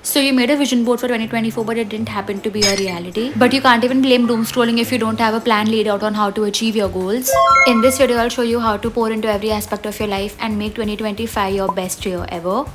So you made a vision board for 2024, but it didn't happen to be a reality. But you can't even blame doom scrolling if you don't have a plan laid out on how to achieve your goals. In this video, I'll show you how to pour into every aspect of your life and make 2025 your best year ever.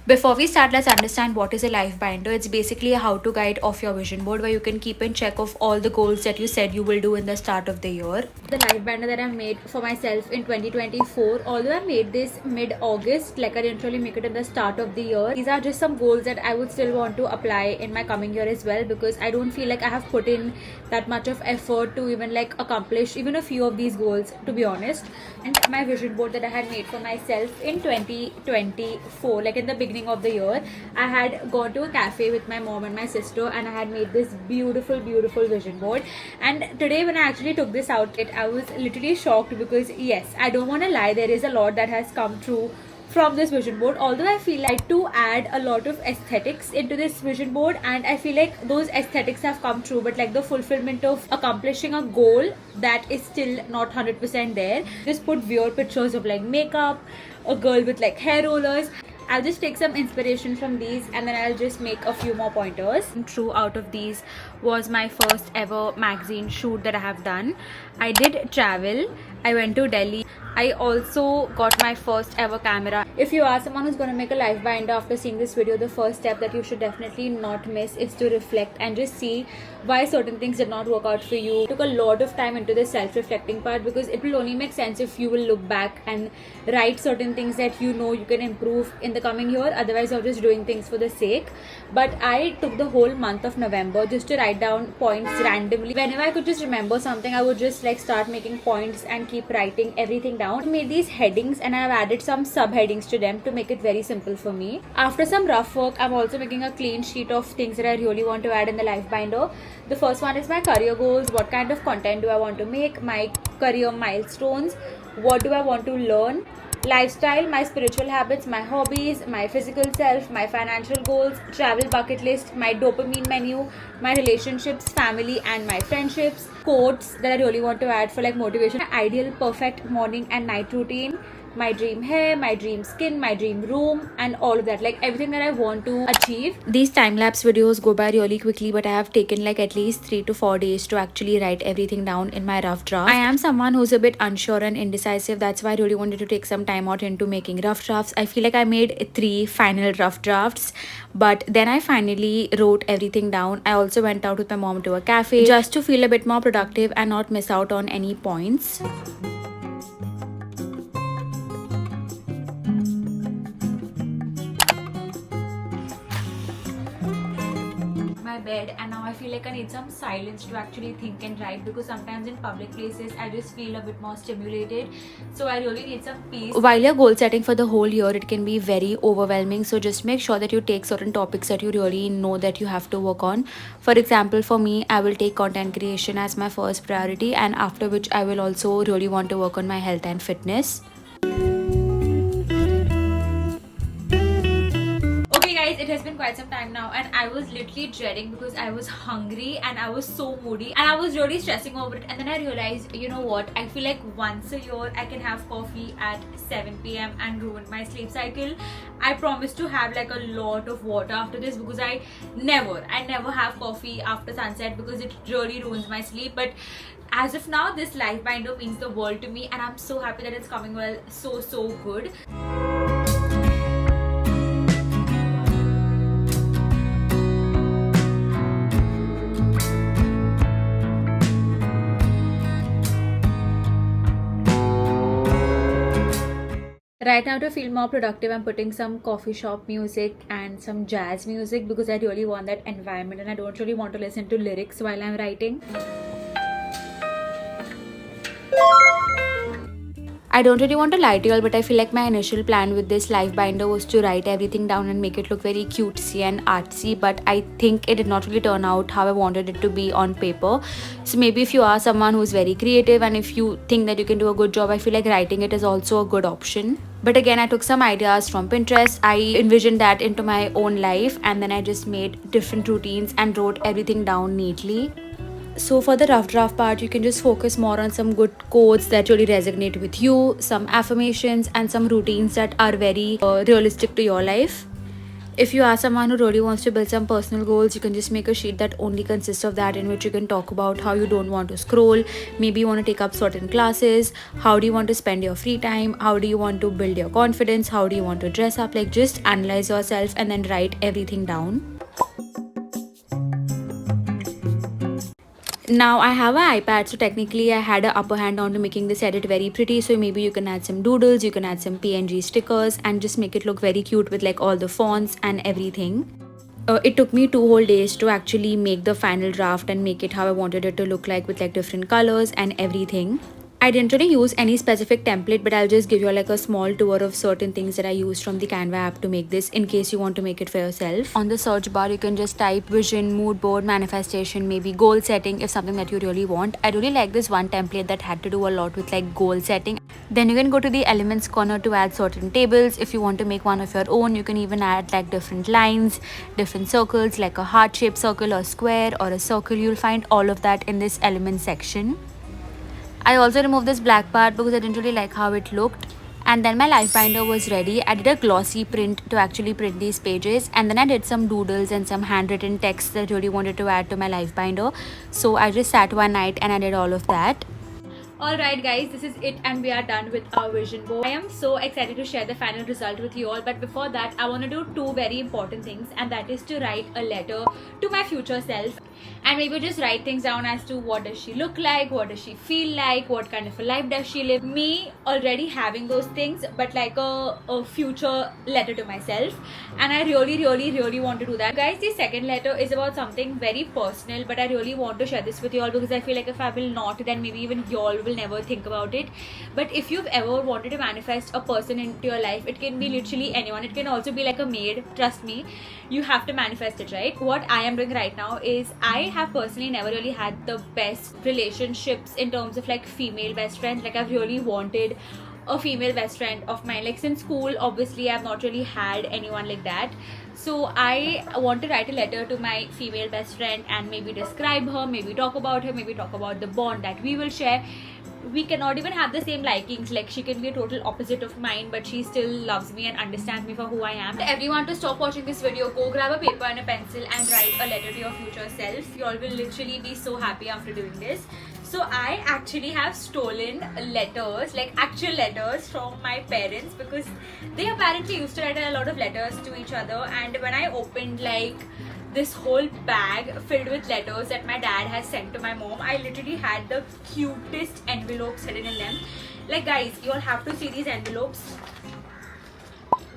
Before we start, let's understand what is a life binder. It's basically a how-to guide of your vision board where you can keep in check of all the goals that you said you will do in the start of the year. The life binder that I made for myself in 2024, although I made this mid-August, like I didn't really make it in the start of the year. These are just some goals that I would still want to apply in my coming year as well, because I don't feel like I have put in that much of effort to even like accomplish even a few of these goals, to be honest. And my vision board that I had made for myself in 2024, like in the beginning of the year, I had gone to a cafe with my mom and my sister, and I had made this beautiful vision board. And today when I actually took this out, I was literally shocked, because yes, I don't want to lie, there is a lot that has come true from this vision board. Although I feel like to add a lot of aesthetics into this vision board, and I feel like those aesthetics have come true, but like the fulfillment of accomplishing a goal, that is still not 100% there. Just put weird pictures of like makeup, a girl with like hair rollers. I'll just take some inspiration from these, and then I'll just make a few more pointers. True out of these was my first ever magazine shoot that I have done. I did travel. I went to Delhi. I also got my first ever camera. If you are someone who's going to make a life binder after seeing this video, the first step that you should definitely not miss is to reflect and just see why certain things did not work out for you. I took a lot of time into the self-reflecting part, because it will only make sense if you will look back and write certain things that you know you can improve in the coming year. Otherwise, you're just doing things for the sake. But I took the whole month of November just to write down points randomly. Whenever I could just remember something, I would just like start making points and keep writing everything down. I made these headings, and I've added some subheadings to them to make it very simple for me. After some rough work, I'm also making a clean sheet of things that I really want to add in the life binder. The first one is my career goals. What kind of content do I want to make? My career milestones. What do I want to learn? Lifestyle, my spiritual habits, my hobbies, my physical self, my financial goals, travel bucket list, my dopamine menu, my relationships, family and my friendships, quotes that I really want to add for like motivation, my ideal perfect morning and night routine, my dream hair, my dream skin, my dream room, and all of that, like everything that I want to achieve. These time-lapse videos go by really quickly, but I have taken like at least 3 to 4 days to actually write everything down in my rough draft. I am someone who's a bit unsure and indecisive. That's why I really wanted to take some time out into making rough drafts. I feel like I made 3 final rough drafts, but then I finally wrote everything down. I also went out with my mom to a cafe just to feel a bit more productive and not miss out on any points. My bed, and now I feel like I need some silence to actually think and write, because sometimes in public places I just feel a bit more stimulated, so I really need some peace. While you're goal setting for the whole year, it can be very overwhelming, so just make sure that you take certain topics that you really know that you have to work on. For example, for me, I will take content creation as my first priority, and after which I will also really want to work on my health and fitness. Guys, it has been quite some time now, and I was literally dreading, because I was hungry and I was so moody and I was really stressing over it. And then I realized, you know what, I feel like once a year I can have coffee at 7 p.m. and ruin my sleep cycle. I promise to have like a lot of water after this, because I never have coffee after sunset, because it really ruins my sleep. But as of now, this life binder means the world to me, and I'm so happy that it's coming well, so good. Right now, to feel more productive, I'm putting some coffee shop music and some jazz music, because I really want that environment and I don't really want to listen to lyrics while I'm writing. I don't really want to lie to you all, but I feel like my initial plan with this life binder was to write everything down and make it look very cutesy and artsy, but I think it did not really turn out how I wanted it to be on paper. So maybe if you are someone who's very creative and if you think that you can do a good job, I feel like writing it is also a good option. But again, I took some ideas from Pinterest. I envisioned that into my own life, and then I just made different routines and wrote everything down neatly. So for the rough draft part, you can just focus more on some good quotes that really resonate with you, some affirmations and some routines that are very realistic to your life. If you are someone who really wants to build some personal goals, you can just make a sheet that only consists of that, in which you can talk about how you don't want to scroll, maybe you want to take up certain classes, how do you want to spend your free time, how do you want to build your confidence, how do you want to dress up. Like, just analyze yourself and then write everything down. Now I have an iPad, so technically I had an upper hand on to making this edit very pretty. So maybe you can add some doodles, you can add some PNG stickers and just make it look very cute with like all the fonts and everything. It took me 2 whole days to actually make the final draft and make it how I wanted it to look like, with like different colors and everything. I didn't really use any specific template, but I'll just give you like a small tour of certain things that I used from the Canva app to make this, in case you want to make it for yourself. On the search bar, you can just type vision, mood board, manifestation, maybe goal setting if something that you really want. I really like this one template that had to do a lot with like goal setting. Then you can go to the elements corner to add certain tables. If you want to make one of your own, you can even add like different lines, different circles, like a heart shaped circle or square or a circle. You'll find all of that in this element section. I also removed this black part because I didn't really like how it looked. And then my life binder was ready. I did a glossy print to actually print these pages, and then I did some doodles and some handwritten text that I really wanted to add to my life binder. So I just sat one night and I did all of that. Alright guys, this is it and we are done with our vision board. I am so excited to share the final result with you all, but before that I want to do two very important things, and that is to write a letter to my future self and maybe just write things down as to what does she look like, what does she feel like, what kind of a life does she live. Me already having those things, but like a future letter to myself, and I really want to do that. Guys, the second letter is about something very personal, but I really want to share this with you all because I feel like if I will not, then maybe even y'all will never think about it. But if you've ever wanted to manifest a person into your life, it can be literally anyone. It can also be like a maid. Trust me, you have to manifest it, right? What I am doing right now is I have personally never really had the best relationships in terms of like female best friends. Like, I've really wanted a female best friend of mine. Like, since school, obviously I've not really had anyone like that. So I want to write a letter to my female best friend and maybe describe her, maybe talk about her, maybe talk about the bond that we will share. We cannot even have the same likings. Like, she can be a total opposite of mine, but she still loves me and understands me for who I am. Everyone, to stop watching this video, go grab a paper and a pencil and write a letter to your future self. You all will literally be so happy after doing this. So I actually have stolen letters, like actual letters from my parents, because they apparently used to write a lot of letters to each other. And when I opened like this whole bag filled with letters that my dad has sent to my mom, I literally had the cutest envelopes hidden in them. Like, guys, you all have to see these envelopes.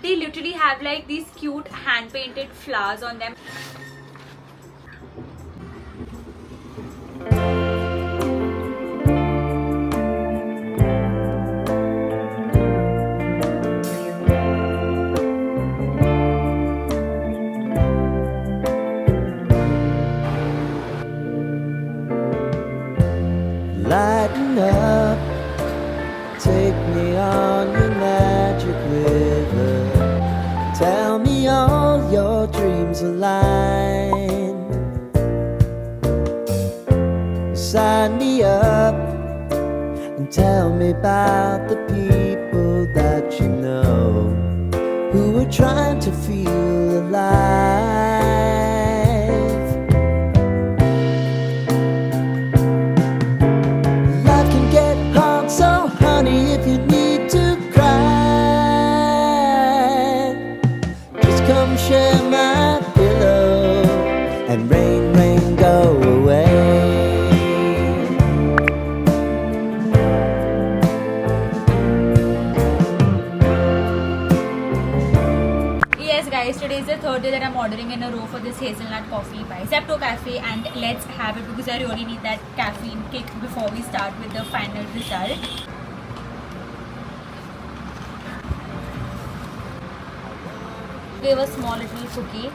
They literally have like these cute hand painted flowers on them. Lighten up, take me on your magic river. Tell me all your dreams align. Sign me up and tell me about the people that you know who are trying to feel alive. So honey, if you need to cry, just come share my pillow and rain, rain, go away. Yes guys, today is the third day that I'm ordering in a row for this hazelnut coffee by Zepto Cafe, and let's have it because I really need that caffeine kick before we start with the final result. Give a small little cookie.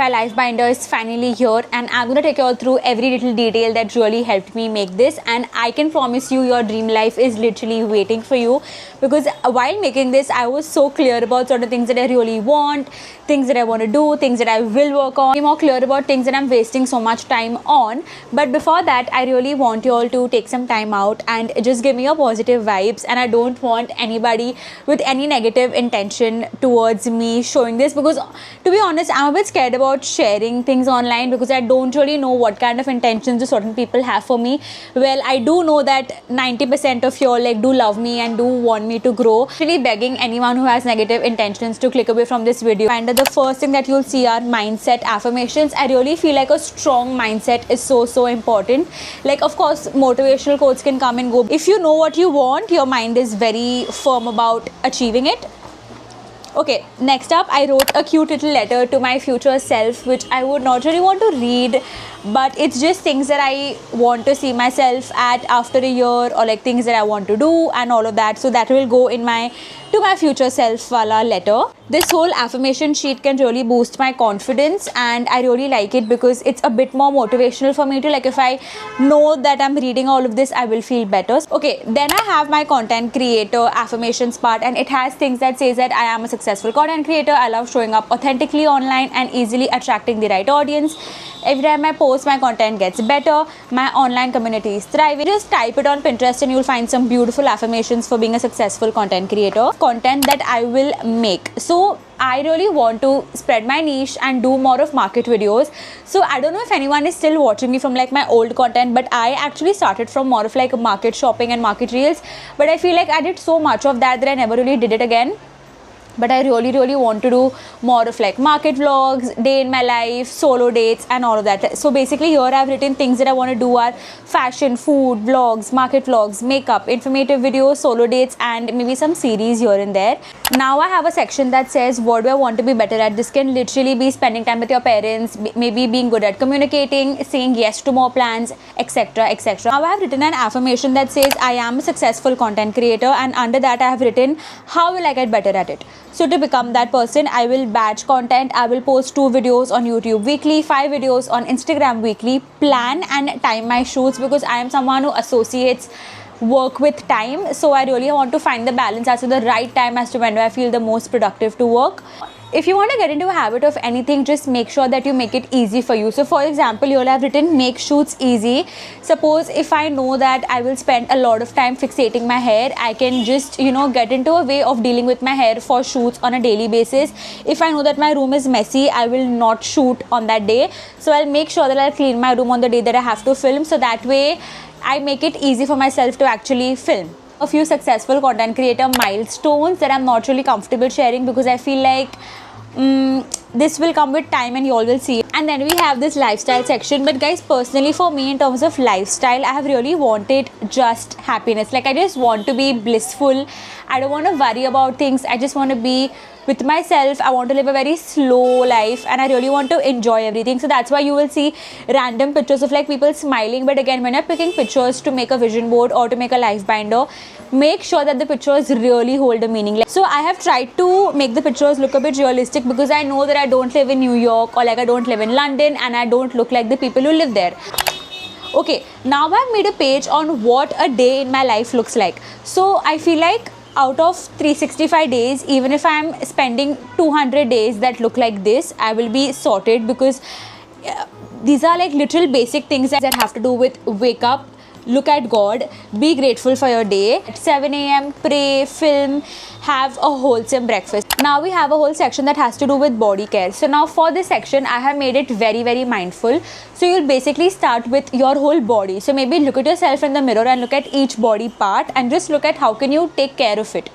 My life binder is finally here, and I'm gonna take you all through every little detail that really helped me make this. And I can promise you, your dream life is literally waiting for you, because while making this, I was so clear about certain things that I really want, things that I want to do, things that I will work on. Be more clear about things that I'm wasting so much time on. But before that, I really want you all to take some time out and just give me your positive vibes. And I don't want anybody with any negative intention towards me showing this, because to be honest, I'm a bit scared about sharing things online, because I don't really know what kind of intentions certain people have for me. Well, I do know that 90% of you all like do love me and do want me to grow. Really begging anyone who has negative intentions to click away from this video. And the first thing that you'll see are mindset affirmations. I really feel like a strong mindset is so important. Like, of course, motivational quotes can come and go. If you know what you want, your mind is very firm about achieving it. Okay, next up, I wrote a cute little letter to my future self, which I would not really want to read, but it's just things that I want to see myself at after a year, or like things that I want to do and all of that. So that will go in my to my future self wala letter. This whole affirmation sheet can really boost my confidence, and I really like it because it's a bit more motivational for me to, like, if I know that I'm reading all of this, I will feel better. Okay, then I have my content creator affirmations part, and it has things that says that I am a successful content creator. I love showing up authentically online and easily attracting the right audience. Every time I post, my content gets better. My online community is thriving. Just type it on Pinterest and you'll find some beautiful affirmations for being a successful content creator. Content that I will make. So I really want to spread my niche and do more of market videos. So I don't know if anyone is still watching me from like my old content, but I actually started from more of like market shopping and market reels. But I feel like I did so much of that I never really did it again. But I really want to do more of like market vlogs, day in my life, solo dates and all of that. So basically here I've written things that I want to do are fashion, food, vlogs, market vlogs, makeup, informative videos, solo dates and maybe some series here and there. Now I have a section that says what do I want to be better at. This can literally be spending time with your parents, maybe being good at communicating, saying yes to more plans, etc, etc. Now I have written an affirmation that says I am a successful content creator, and under that I have written how will I get better at it. So to become that person, I will batch content. I will post 2 videos on YouTube weekly, 5 videos on Instagram weekly, plan and time my shoots, because I am someone who associates work with time. So I really want to find the balance as to the right time as to when do I feel the most productive to work. If you want to get into a habit of anything, just make sure that you make it easy for you. So for example, you'll have written make shoots easy. Suppose if I know that I will spend a lot of time fixating my hair, I can just, get into a way of dealing with my hair for shoots on a daily basis. If I know that my room is messy, I will not shoot on that day. So I'll make sure that I'll clean my room on the day that I have to film. So that way I make it easy for myself to actually film. A few successful content creator milestones that I'm not really comfortable sharing, because I feel like this will come with time and you all will see. And then we have this lifestyle section. But guys, personally for me, in terms of lifestyle, I have really wanted just happiness. Like, I just want to be blissful. I don't want to worry about things. I just want to be with myself. I want to live a very slow life, and I really want to enjoy everything. So that's why you will see random pictures of like people smiling. But again, when you're picking pictures to make a vision board or to make a life binder, make sure that the pictures really hold a meaning. So I have tried to make the pictures look a bit realistic, because I know that I don't live in New York, or like I don't live in London, and I don't look like the people who live there. Okay, now I've made a page on what a day in my life looks like. So I feel like out of 365 days, even if I'm spending 200 days that look like this, I will be sorted, because these are like little basic things that have to do with wake up, look at God, be grateful for your day, at 7 a.m, pray, film, have a wholesome breakfast. Now we have a whole section that has to do with body care. So now for this section, I have made it very mindful. So you'll basically start with your whole body. So maybe look at yourself in the mirror and look at each body part and just look at how can you take care of it.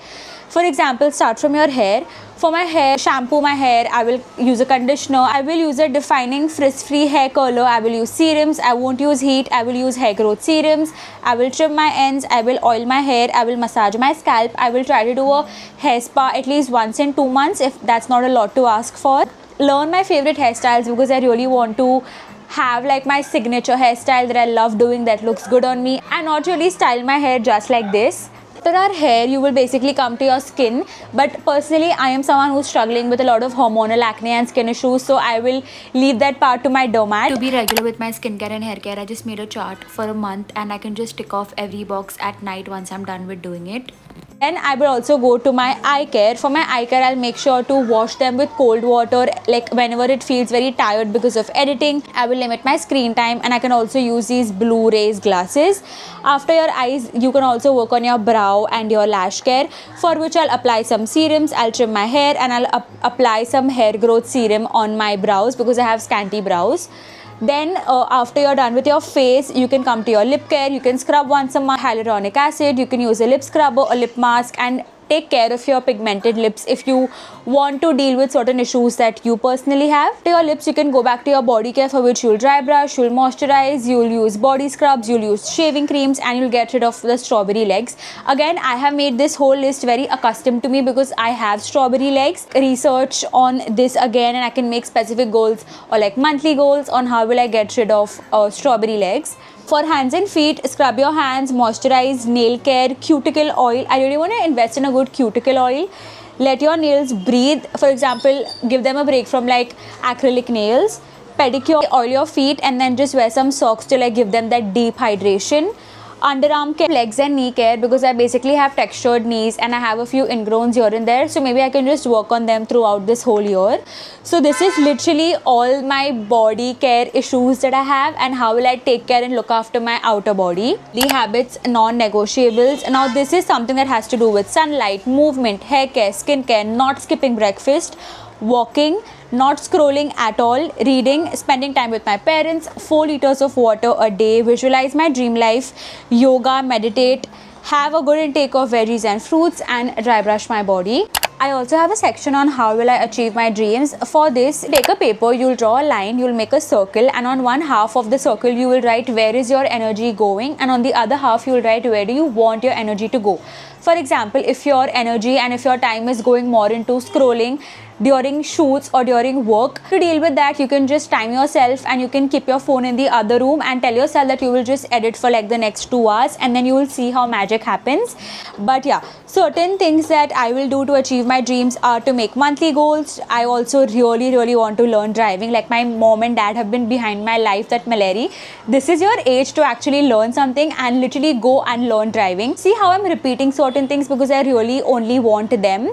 For example, start from your hair. For my hair, shampoo my hair, I will use a conditioner. I will use a defining frizz-free hair curler. I will use serums. I won't use heat. I will use hair growth serums. I will trim my ends. I will oil my hair. I will massage my scalp. I will try to do a hair spa at least once in 2 months, if that's not a lot to ask for. Learn my favorite hairstyles, because I really want to have like my signature hairstyle that I love doing, that looks good on me, and not really style my hair just like this. After our hair, you will basically come to your skin. But personally, I am someone who's struggling with a lot of hormonal acne and skin issues, so I will leave that part to my dermat. To be regular with my skincare and hair care, I just made a chart for a month and I can just tick off every box at night once I'm done with doing it. Then I will also go to my eye care. For my eye care, I'll make sure to wash them with cold water, like whenever it feels very tired because of editing. I will limit my screen time, and I can also use these blue rays glasses. After your eyes, you can also work on your brow and your lash care, for which I'll apply some serums. I'll trim my hair and I'll apply some hair growth serum on my brows because I have scanty brows. Then after you're done with your face, you can come to your lip care. You can scrub once a month, hyaluronic acid. You can use a lip scrubber, a lip mask, and take care of your pigmented lips if you want to deal with certain issues that you personally have. To your lips, you can go back to your body care, for which you'll dry brush, you'll moisturize, you'll use body scrubs, you'll use shaving creams, and you'll get rid of the strawberry legs. Again, I have made this whole list very accustomed to me because I have strawberry legs. Research on this again, and I can make specific goals or like monthly goals on how will I get rid of strawberry legs. For hands and feet, scrub your hands, moisturize, nail care, cuticle oil. I really want to invest in a good cuticle oil. Let your nails breathe. For example, give them a break from like acrylic nails. Pedicure, oil your feet, and then just wear some socks to like give them that deep hydration. Underarm care, legs and knee care, because I basically have textured knees and I have a few ingrowns here and there, so maybe I can just work on them throughout this whole year. So this is literally all my body care issues that I have, and how will I take care and look after my outer body. The habits, non-negotiables. Now this is something that has to do with sunlight, movement, hair care, skin care, not skipping breakfast, walking, not scrolling at all, reading, spending time with my parents, 4 liters of water a day, visualize my dream life, yoga, meditate, have a good intake of veggies and fruits, and dry brush my body. I also have a section on how will I achieve my dreams. For this, take a paper, you'll draw a line, you'll make a circle, and on one half of the circle you will write where is your energy going, and on the other half you will write where do you want your energy to go. For example, if your energy and if your time is going more into scrolling during shoots or during work, to deal with that, you can just time yourself and you can keep your phone in the other room and tell yourself that you will just edit for like the next 2 hours, and then you will see how magic happens. But yeah, certain things that I will do to achieve my dreams are to make monthly goals. I also really want to learn driving. Like my mom and dad have been behind my life that Mallarie, this is your age to actually learn something and literally go and learn driving. See how I'm repeating certain things because I really only want them.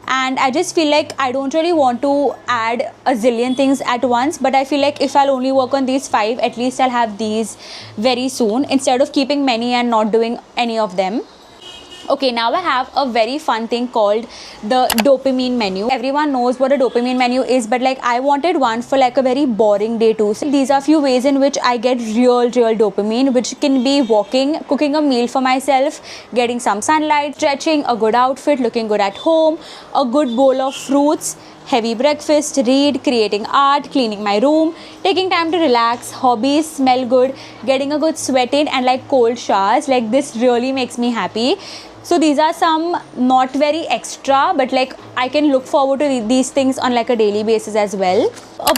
And I just feel like I don't really want to add a zillion things at once, but I feel like if I'll only work on these 5, at least I'll have these very soon instead of keeping many and not doing any of them. Okay, now I have a very fun thing called the dopamine menu. Everyone knows what a dopamine menu is, but like I wanted one for like a very boring day too. So these are few ways in which I get real dopamine, which can be walking, cooking a meal for myself, getting some sunlight, stretching, a good outfit, looking good at home, a good bowl of fruits, heavy breakfast, read, creating art, cleaning my room, taking time to relax, hobbies, smell good, getting a good sweat in, and like cold showers. Like this really makes me happy. So these are some not very extra, but like I can look forward to these things on like a daily basis as well.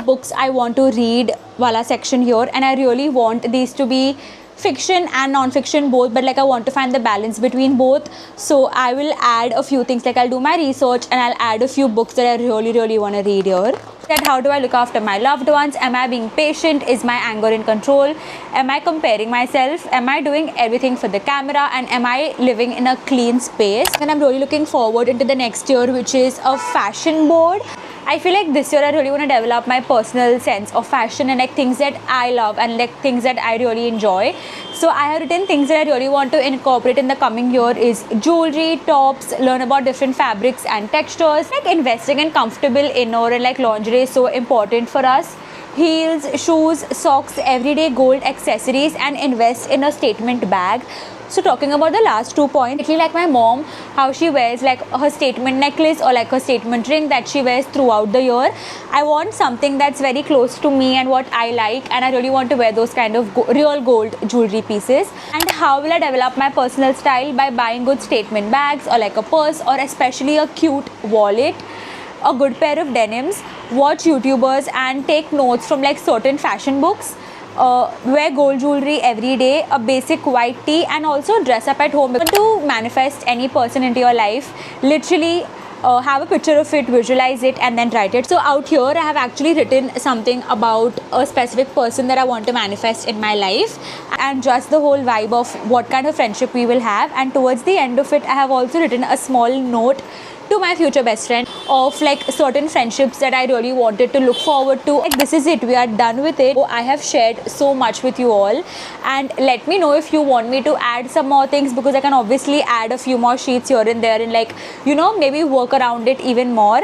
Books I want to read wala section here, and I really want these to be fiction and non-fiction both, but like I want to find the balance between both. So I will add a few things, like I'll do my research and I'll add a few books that I really want to read here. That how do I look after my loved ones? Am I being patient? Is my anger in control? Am I comparing myself? Am I doing everything for the camera? And am I living in a clean space? And I'm really looking forward into the next year, which is a fashion board. I feel like this year I really want to develop my personal sense of fashion and like things that I love and like things that I really enjoy. So I have written things that I really want to incorporate in the coming year is jewelry, tops, learn about different fabrics and textures. Like investing in comfortable inner and like lingerie is so important for us. Heels, shoes, socks, everyday gold accessories, and invest in a statement bag. So talking about the last 2 points, actually like my mom, how she wears like her statement necklace or like her statement ring that she wears throughout the year. I want something that's very close to me and what I like, and I really want to wear those kind of real gold jewelry pieces. And how will I develop my personal style? By buying good statement bags or like a purse, or especially a cute wallet, a good pair of denims, watch YouTubers and take notes from like certain fashion books. wear gold jewelry every day, a basic white tee, and also dress up at home. If you want to manifest any person into your life, literally have a picture of it, visualize it, and then write it. So out here I have actually written something about a specific person that I want to manifest in my life, and just the whole vibe of what kind of friendship we will have. And towards the end of it, I have also written a small note to my future best friend of like certain friendships that I really wanted to look forward to. Like, this is it, we are done with it. I have shared so much with you all, and let me know if you want me to add some more things, because I can obviously add a few more sheets here and there and like, you know, maybe work around it even more.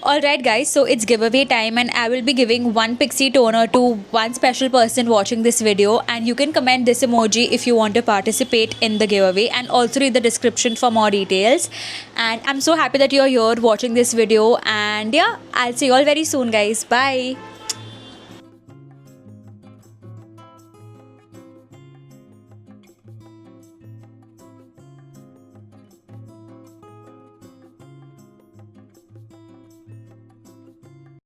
Alright guys, so it's giveaway time, and I will be giving one pixie toner to one special person watching this video, and you can comment this emoji if you want to participate in the giveaway, and also read the description for more details. And I'm so happy that you're here watching this video, and yeah, I'll see you all very soon guys. Bye.